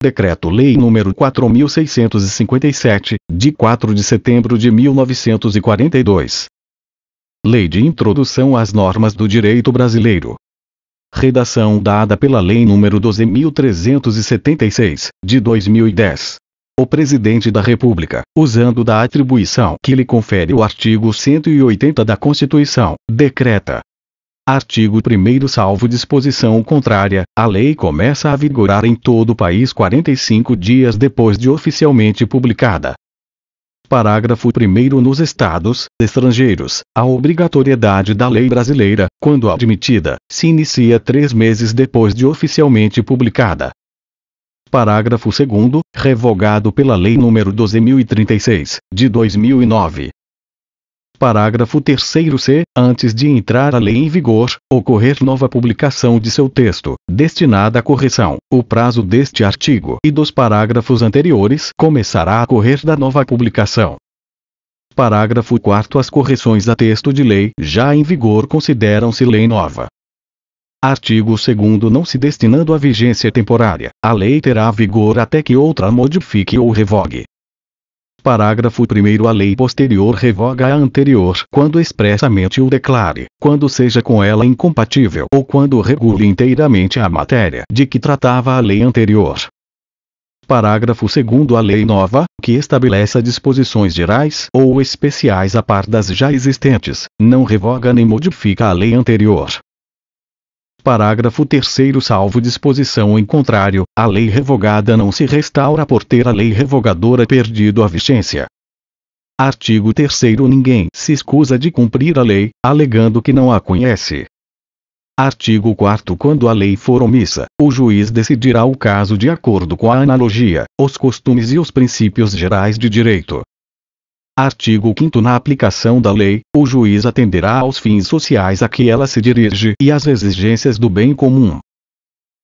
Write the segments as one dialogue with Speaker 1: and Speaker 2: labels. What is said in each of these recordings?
Speaker 1: Decreto-Lei nº 4.657, de 4 de setembro de 1942. Lei de Introdução às Normas do Direito Brasileiro. Redação dada pela Lei nº 12.376, de 2010. O Presidente da República, usando da atribuição que lhe confere o artigo 180 da Constituição, decreta. Artigo 1º. Salvo disposição contrária, a lei começa a vigorar em todo o país 45 dias depois de oficialmente publicada. Parágrafo 1º. Nos estados estrangeiros, a obrigatoriedade da lei brasileira, quando admitida, se inicia 3 meses depois de oficialmente publicada. Parágrafo 2º. Revogado pela Lei nº 12.036, de 2009. Parágrafo 3º. Se, antes de entrar a lei em vigor, ocorrer nova publicação de seu texto, destinada à correção, o prazo deste artigo e dos parágrafos anteriores começará a correr da nova publicação. Parágrafo 4º. As correções a texto de lei já em vigor consideram-se lei nova. Artigo 2º. Não se destinando a vigência temporária, a lei terá vigor até que outra modifique ou revogue. Parágrafo 1º. A lei posterior revoga a anterior quando expressamente o declare, quando seja com ela incompatível ou quando regule inteiramente a matéria de que tratava a lei anterior. Parágrafo 2º. A lei nova, que estabeleça disposições gerais ou especiais a par das já existentes, não revoga nem modifica a lei anterior. Parágrafo 3º. Salvo disposição em contrário, a lei revogada não se restaura por ter a lei revogadora perdido a vigência. Artigo 3º. Ninguém se escusa de cumprir a lei, alegando que não a conhece. Artigo 4º. Quando a lei for omissa, o juiz decidirá o caso de acordo com a analogia, os costumes e os princípios gerais de direito. Artigo 5º. Na aplicação da lei, o juiz atenderá aos fins sociais a que ela se dirige e às exigências do bem comum.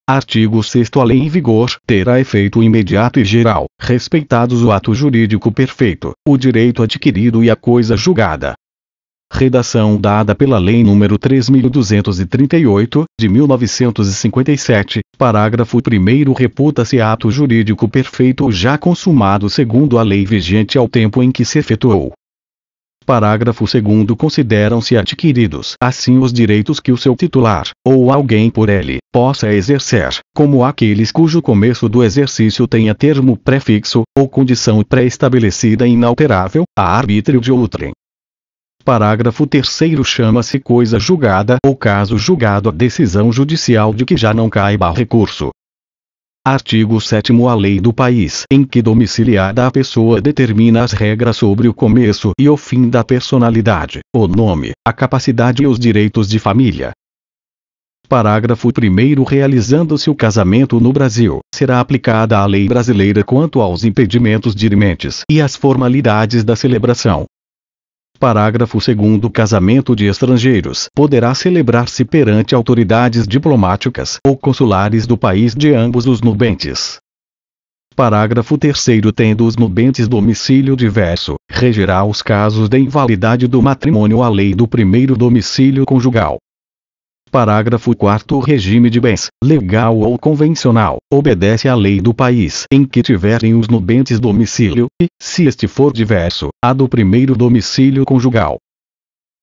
Speaker 1: Artigo 6º. A lei em vigor terá efeito imediato e geral, respeitados o ato jurídico perfeito, o direito adquirido e a coisa julgada. Redação dada pela Lei nº 3.238, de 1957, parágrafo 1º. Reputa-se ato jurídico perfeito já consumado segundo a lei vigente ao tempo em que se efetuou. Parágrafo 2º. Consideram-se adquiridos assim os direitos que o seu titular, ou alguém por ele, possa exercer, como aqueles cujo começo do exercício tenha termo prefixo, ou condição pré-estabelecida inalterável, a arbítrio de outrem. Parágrafo 3º. Chama-se coisa julgada ou caso julgado a decisão judicial de que já não caiba recurso. Artigo 7º. A lei do país em que domiciliada a pessoa determina as regras sobre o começo e o fim da personalidade, o nome, a capacidade e os direitos de família. Parágrafo 1º. Realizando-se o casamento no Brasil, será aplicada a lei brasileira quanto aos impedimentos dirimentes e às formalidades da celebração. Parágrafo 2º. Casamento de estrangeiros poderá celebrar-se perante autoridades diplomáticas ou consulares do país de ambos os nubentes. Parágrafo 3º. Tendo os nubentes domicílio diverso, regerá os casos de invalidade do matrimônio a lei do primeiro domicílio conjugal. Parágrafo 4º. O regime de bens, legal ou convencional, obedece à lei do país em que tiverem os nubentes domicílio, e, se este for diverso, a do primeiro domicílio conjugal.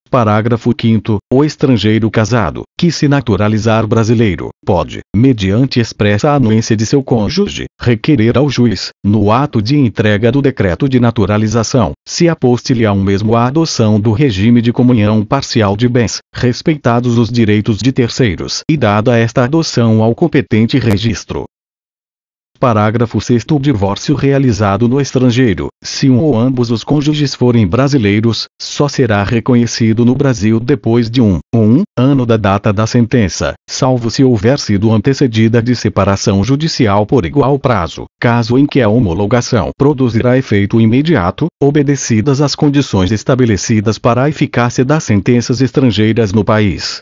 Speaker 1: Parágrafo 5º. O estrangeiro casado, que se naturalizar brasileiro, pode, mediante expressa anuência de seu cônjuge, requerer ao juiz, no ato de entrega do decreto de naturalização, se aposte-lhe ao mesmo a adoção do regime de comunhão parcial de bens, respeitados os direitos de terceiros e dada esta adoção ao competente registro. Parágrafo 6º. O divórcio realizado no estrangeiro, se um ou ambos os cônjuges forem brasileiros, só será reconhecido no Brasil depois de 1 ano da data da sentença, salvo se houver sido antecedida de separação judicial por igual prazo, caso em que a homologação produzirá efeito imediato, obedecidas as condições estabelecidas para a eficácia das sentenças estrangeiras no país.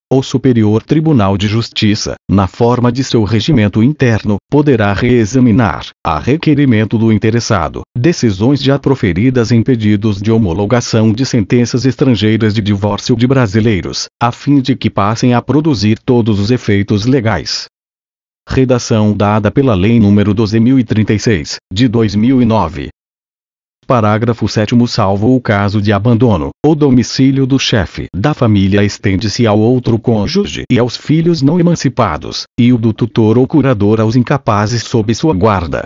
Speaker 1: O Superior Tribunal de Justiça, na forma de seu regimento interno, poderá reexaminar, a requerimento do interessado, decisões já proferidas em pedidos de homologação de sentenças estrangeiras de divórcio de brasileiros, a fim de que passem a produzir todos os efeitos legais. Redação dada pela Lei nº 12.036, de 2009. Parágrafo 7º. Salvo o caso de abandono, o domicílio do chefe da família estende-se ao outro cônjuge e aos filhos não emancipados, e o do tutor ou curador aos incapazes sob sua guarda.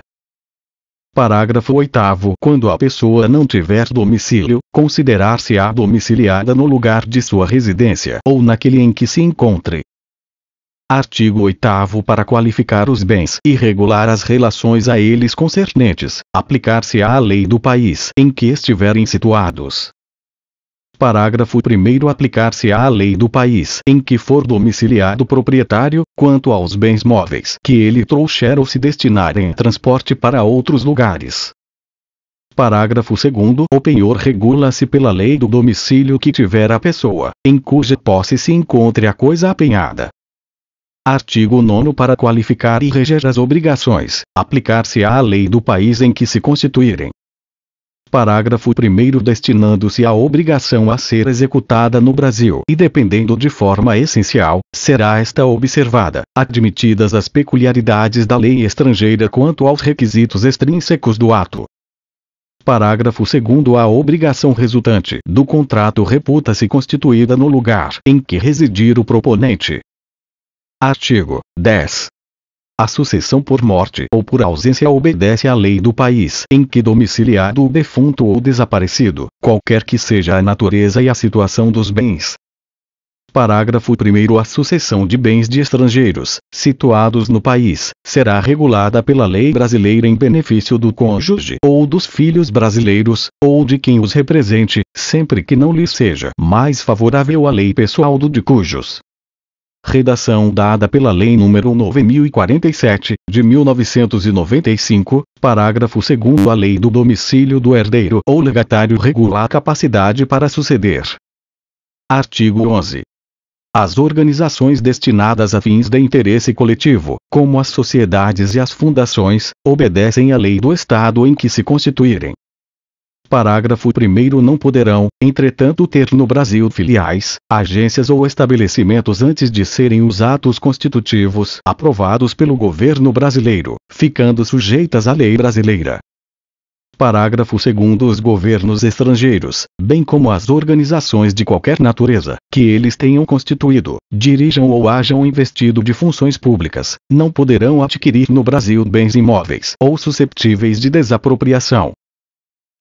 Speaker 1: Parágrafo 8º. Quando a pessoa não tiver domicílio, considerar-se-á domiciliada no lugar de sua residência ou naquele em que se encontre. Artigo 8º. Para qualificar os bens e regular as relações a eles concernentes, aplicar-se-á a lei do país em que estiverem situados. Parágrafo 1º. Aplicar-se-á a lei do país em que for domiciliado o proprietário, quanto aos bens móveis que ele trouxer ou se destinar em transporte para outros lugares. Parágrafo 2º. O penhor regula-se pela lei do domicílio que tiver a pessoa, em cuja posse se encontre a coisa apenhada. Artigo 9º. Para qualificar e reger as obrigações, aplicar-se-á a lei do país em que se constituírem. Parágrafo 1º. Destinando-se a obrigação a ser executada no Brasil e dependendo de forma essencial, será esta observada, admitidas as peculiaridades da lei estrangeira quanto aos requisitos extrínsecos do ato. Parágrafo 2º. A obrigação resultante do contrato reputa-se constituída no lugar em que residir o proponente. Artigo 10. A sucessão por morte ou por ausência obedece à lei do país em que domiciliado o defunto ou desaparecido, qualquer que seja a natureza e a situação dos bens. Parágrafo 1º. A sucessão de bens de estrangeiros, situados no país, será regulada pela lei brasileira em benefício do cônjuge ou dos filhos brasileiros, ou de quem os represente, sempre que não lhe seja mais favorável a lei pessoal do de cujos. Redação dada pela Lei nº 9.047, de 1995, parágrafo 2º. A lei do domicílio do herdeiro ou legatário regula a capacidade para suceder. Artigo 11. As organizações destinadas a fins de interesse coletivo, como as sociedades e as fundações, obedecem à lei do Estado em que se constituírem. Parágrafo 1º. Não poderão, entretanto, ter no Brasil filiais, agências ou estabelecimentos antes de serem os atos constitutivos aprovados pelo governo brasileiro, ficando sujeitas à lei brasileira. Parágrafo 2º. Os governos estrangeiros, bem como as organizações de qualquer natureza, que eles tenham constituído, dirijam ou hajam investido de funções públicas, não poderão adquirir no Brasil bens imóveis ou susceptíveis de desapropriação.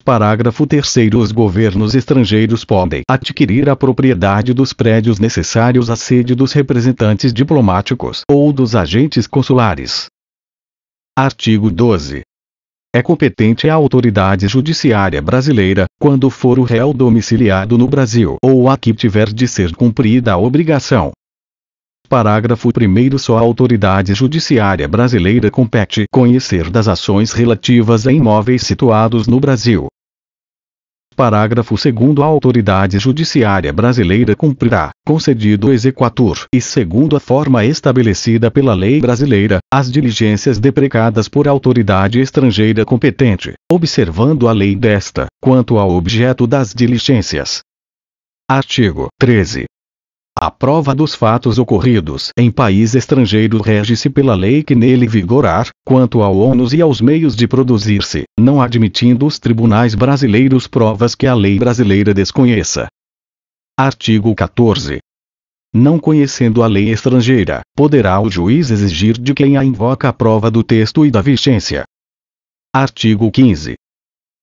Speaker 1: Parágrafo 3º. Os governos estrangeiros podem adquirir a propriedade dos prédios necessários à sede dos representantes diplomáticos ou dos agentes consulares. Artigo 12. É competente a autoridade judiciária brasileira, quando for o réu domiciliado no Brasil ou a que tiver de ser cumprida a obrigação. Parágrafo 1º. Só a autoridade judiciária brasileira compete conhecer das ações relativas a imóveis situados no Brasil. Parágrafo 2º. A autoridade judiciária brasileira cumprirá, concedido o exequatur e segundo a forma estabelecida pela lei brasileira, as diligências deprecadas por autoridade estrangeira competente, observando a lei desta, quanto ao objeto das diligências. Artigo 13. A prova dos fatos ocorridos em país estrangeiro rege-se pela lei que nele vigorar, quanto ao ônus e aos meios de produzir-se, não admitindo os tribunais brasileiros provas que a lei brasileira desconheça. Artigo 14. Não conhecendo a lei estrangeira, poderá o juiz exigir de quem a invoca a prova do texto e da vigência. Artigo 15.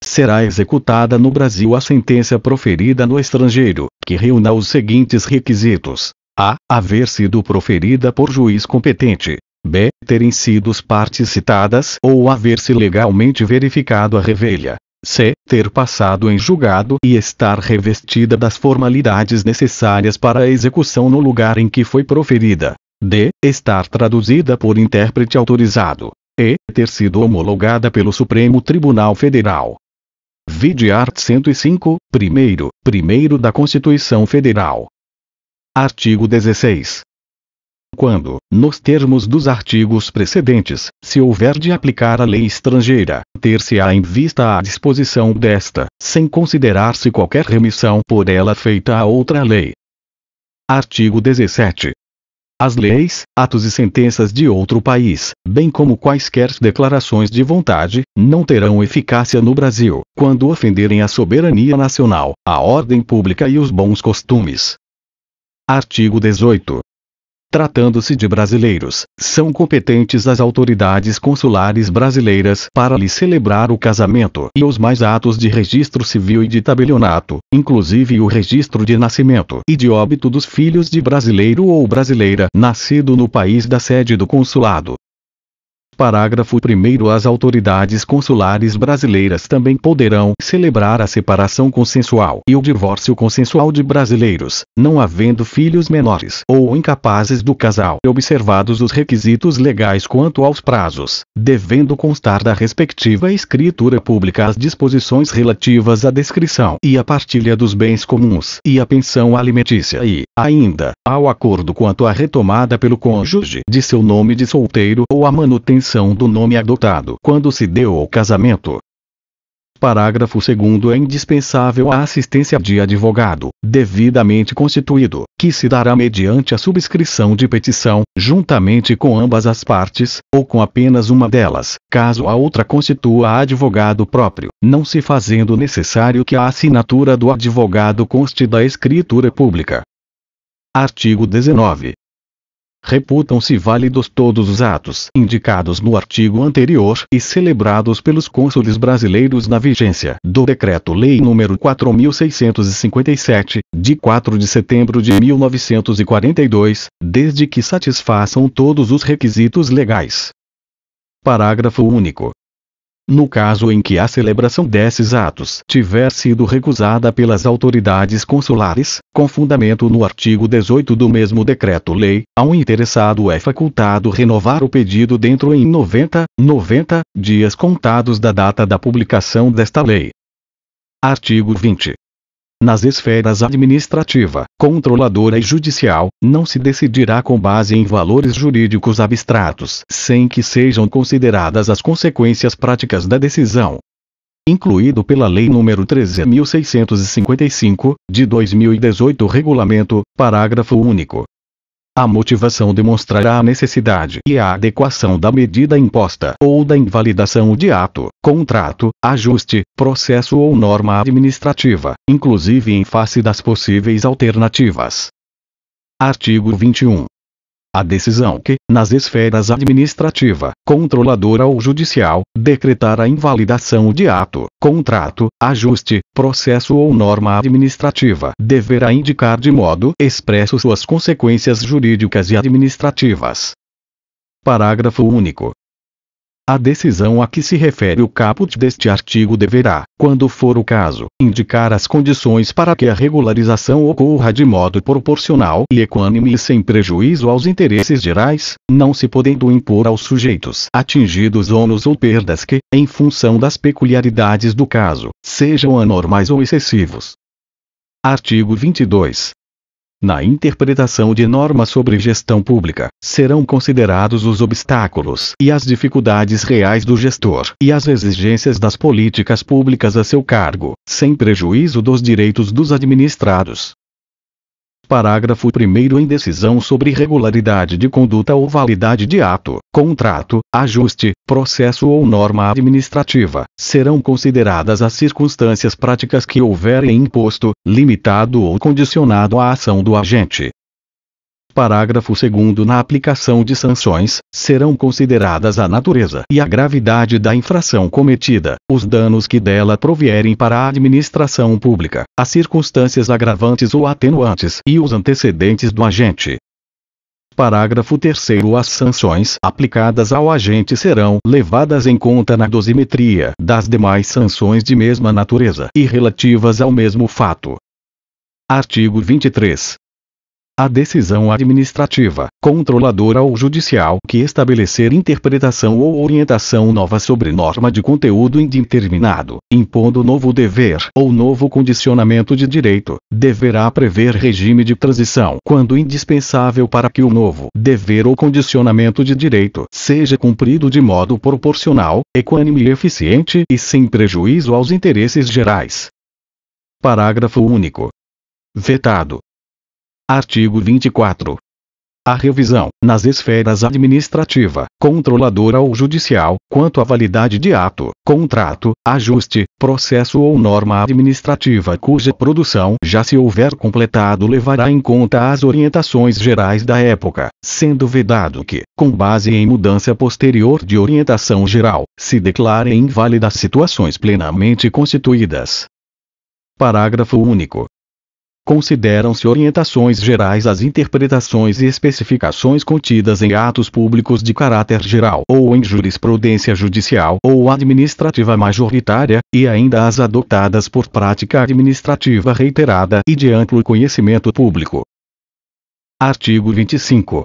Speaker 1: Será executada no Brasil a sentença proferida no estrangeiro, que reúna os seguintes requisitos: a. Haver sido proferida por juiz competente. b. Terem sido as partes citadas ou haver-se legalmente verificado a revelia. c. Ter passado em julgado e estar revestida das formalidades necessárias para a execução no lugar em que foi proferida. d. Estar traduzida por intérprete autorizado. e. Ter sido homologada pelo Supremo Tribunal Federal. Vide art. 105, primeiro da Constituição Federal. Artigo 16. Quando, nos termos dos artigos precedentes, se houver de aplicar a lei estrangeira, ter-se-á em vista a disposição desta, sem considerar-se qualquer remissão por ela feita a outra lei. Artigo 17. As leis, atos e sentenças de outro país, bem como quaisquer declarações de vontade, não terão eficácia no Brasil, quando ofenderem a soberania nacional, a ordem pública e os bons costumes. Artigo 18. Tratando-se de brasileiros, são competentes as autoridades consulares brasileiras para lhes celebrar o casamento e os mais atos de registro civil e de tabelionato, inclusive o registro de nascimento e de óbito dos filhos de brasileiro ou brasileira nascido no país da sede do consulado. Parágrafo 1º. As autoridades consulares brasileiras também poderão celebrar a separação consensual e o divórcio consensual de brasileiros, não havendo filhos menores ou incapazes do casal, observados os requisitos legais quanto aos prazos, devendo constar da respectiva escritura pública as disposições relativas à descrição e à partilha dos bens comuns e à pensão alimentícia e, ainda, ao acordo quanto à retomada pelo cônjuge de seu nome de solteiro ou à manutenção do nome adotado quando se deu o casamento. Parágrafo 2º. É indispensável a assistência de advogado, devidamente constituído, que se dará mediante a subscrição de petição, juntamente com ambas as partes, ou com apenas uma delas, caso a outra constitua advogado próprio, não se fazendo necessário que a assinatura do advogado conste da escritura pública. Artigo 19. Reputam-se válidos todos os atos indicados no artigo anterior e celebrados pelos cônsules brasileiros na vigência do Decreto-Lei nº 4.657, de 4 de setembro de 1942, desde que satisfaçam todos os requisitos legais. Parágrafo único. No caso em que a celebração desses atos tiver sido recusada pelas autoridades consulares, com fundamento no artigo 18 do mesmo decreto-lei, ao interessado é facultado renovar o pedido dentro em 90 dias contados da data da publicação desta lei. Artigo 20. Nas esferas administrativa, controladora e judicial, não se decidirá com base em valores jurídicos abstratos, sem que sejam consideradas as consequências práticas da decisão. Incluído pela Lei nº 13.655, de 2018 Regulamento, parágrafo único. A motivação demonstrará a necessidade e a adequação da medida imposta ou da invalidação de ato, contrato, ajuste, processo ou norma administrativa, inclusive em face das possíveis alternativas. Artigo 21. A decisão que, nas esferas administrativa, controladora ou judicial, decretar a invalidação de ato, contrato, ajuste, processo ou norma administrativa, deverá indicar de modo expresso suas consequências jurídicas e administrativas. Parágrafo único. A decisão a que se refere o caput deste artigo deverá, quando for o caso, indicar as condições para que a regularização ocorra de modo proporcional e equânime e sem prejuízo aos interesses gerais, não se podendo impor aos sujeitos atingidos ônus ou perdas que, em função das peculiaridades do caso, sejam anormais ou excessivos. Artigo 22. Na interpretação de normas sobre gestão pública, serão considerados os obstáculos e as dificuldades reais do gestor e as exigências das políticas públicas a seu cargo, sem prejuízo dos direitos dos administrados. Parágrafo 1º. Em decisão sobre regularidade de conduta ou validade de ato, contrato, ajuste, processo ou norma administrativa, serão consideradas as circunstâncias práticas que houverem imposto, limitado ou condicionado a ação do agente. Parágrafo 2º. Na aplicação de sanções, serão consideradas a natureza e a gravidade da infração cometida, os danos que dela provierem para a administração pública, as circunstâncias agravantes ou atenuantes e os antecedentes do agente. Parágrafo 3º. As sanções aplicadas ao agente serão levadas em conta na dosimetria das demais sanções de mesma natureza e relativas ao mesmo fato. Artigo 23. A decisão administrativa, controladora ou judicial que estabelecer interpretação ou orientação nova sobre norma de conteúdo indeterminado, impondo novo dever ou novo condicionamento de direito, deverá prever regime de transição quando indispensável para que o novo dever ou condicionamento de direito seja cumprido de modo proporcional, equânime e eficiente e sem prejuízo aos interesses gerais. Parágrafo único. Vetado. Artigo 24. a revisão, nas esferas administrativa, controladora ou judicial, quanto à validade de ato, contrato, ajuste, processo ou norma administrativa cuja produção já se houver completado levará em conta as orientações gerais da época, sendo vedado que, com base em mudança posterior de orientação geral, se declarem inválidas situações plenamente constituídas. Parágrafo único. Consideram-se orientações gerais as interpretações e especificações contidas em atos públicos de caráter geral ou em jurisprudência judicial ou administrativa majoritária, e ainda as adotadas por prática administrativa reiterada e de amplo conhecimento público. Artigo 25.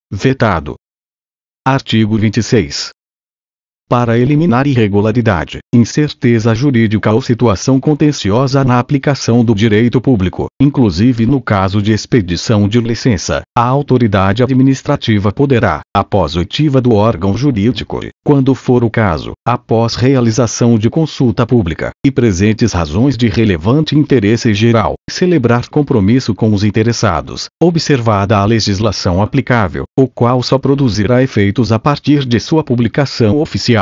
Speaker 1: Vetado. Artigo 26. Para eliminar irregularidade, incerteza jurídica ou situação contenciosa na aplicação do direito público, inclusive no caso de expedição de licença, a autoridade administrativa poderá, após oitiva do órgão jurídico, quando for o caso, após realização de consulta pública, e presentes razões de relevante interesse geral, celebrar compromisso com os interessados, observada a legislação aplicável, o qual só produzirá efeitos a partir de sua publicação oficial.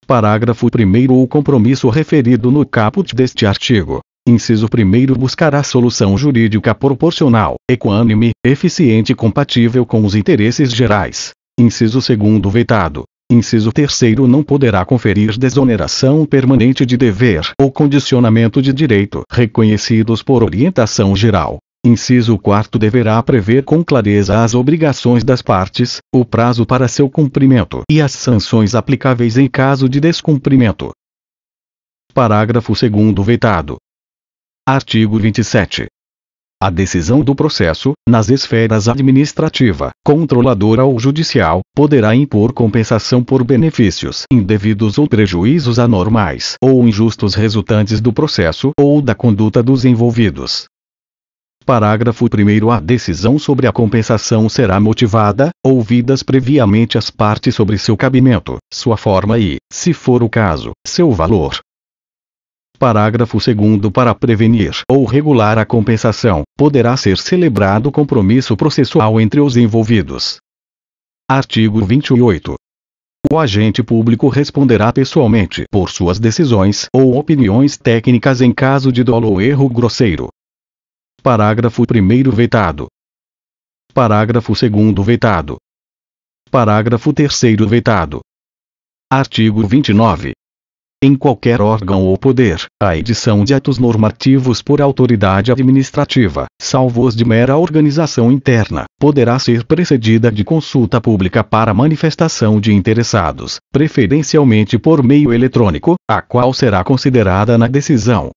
Speaker 1: Parágrafo 1º. O compromisso referido no caput deste artigo, inciso 1º, buscará solução jurídica proporcional, equânime, eficiente e compatível com os interesses gerais. Inciso 2º. Vetado. Inciso 3º. Não poderá conferir desoneração permanente de dever ou condicionamento de direito reconhecidos por orientação geral. Inciso 4º. Deverá prever com clareza as obrigações das partes, o prazo para seu cumprimento e as sanções aplicáveis em caso de descumprimento. Parágrafo 2º. Vetado. Artigo 27. A decisão do processo, nas esferas administrativa, controladora ou judicial, poderá impor compensação por benefícios indevidos ou prejuízos anormais ou injustos resultantes do processo ou da conduta dos envolvidos. Parágrafo 1º. A decisão sobre a compensação será motivada, ouvidas previamente as partes sobre seu cabimento, sua forma e, se for o caso, seu valor. Parágrafo 2º. Para prevenir ou regular a compensação, poderá ser celebrado compromisso processual entre os envolvidos. Artigo 28. O agente público responderá pessoalmente por suas decisões ou opiniões técnicas em caso de dolo ou erro grosseiro. Parágrafo 1º. Vetado. Parágrafo 2º. Vetado. Parágrafo 3º. Vetado. Artigo 29. Em qualquer órgão ou poder, a edição de atos normativos por autoridade administrativa, salvo os de mera organização interna, poderá ser precedida de consulta pública para manifestação de interessados, preferencialmente por meio eletrônico, a qual será considerada na decisão.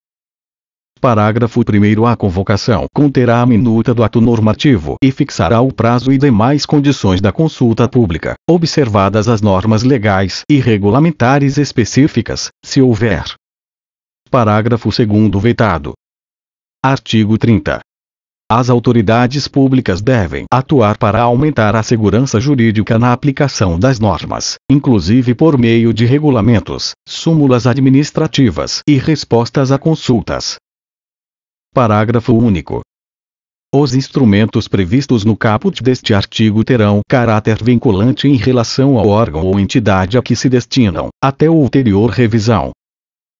Speaker 1: Parágrafo 1º. A convocação conterá a minuta do ato normativo e fixará o prazo e demais condições da consulta pública, observadas as normas legais e regulamentares específicas, se houver. Parágrafo 2º. Vetado. Artigo 30. As autoridades públicas devem atuar para aumentar a segurança jurídica na aplicação das normas, inclusive por meio de regulamentos, súmulas administrativas e respostas a consultas. Parágrafo único. Os instrumentos previstos no caput deste artigo terão caráter vinculante em relação ao órgão ou entidade a que se destinam, até ulterior revisão,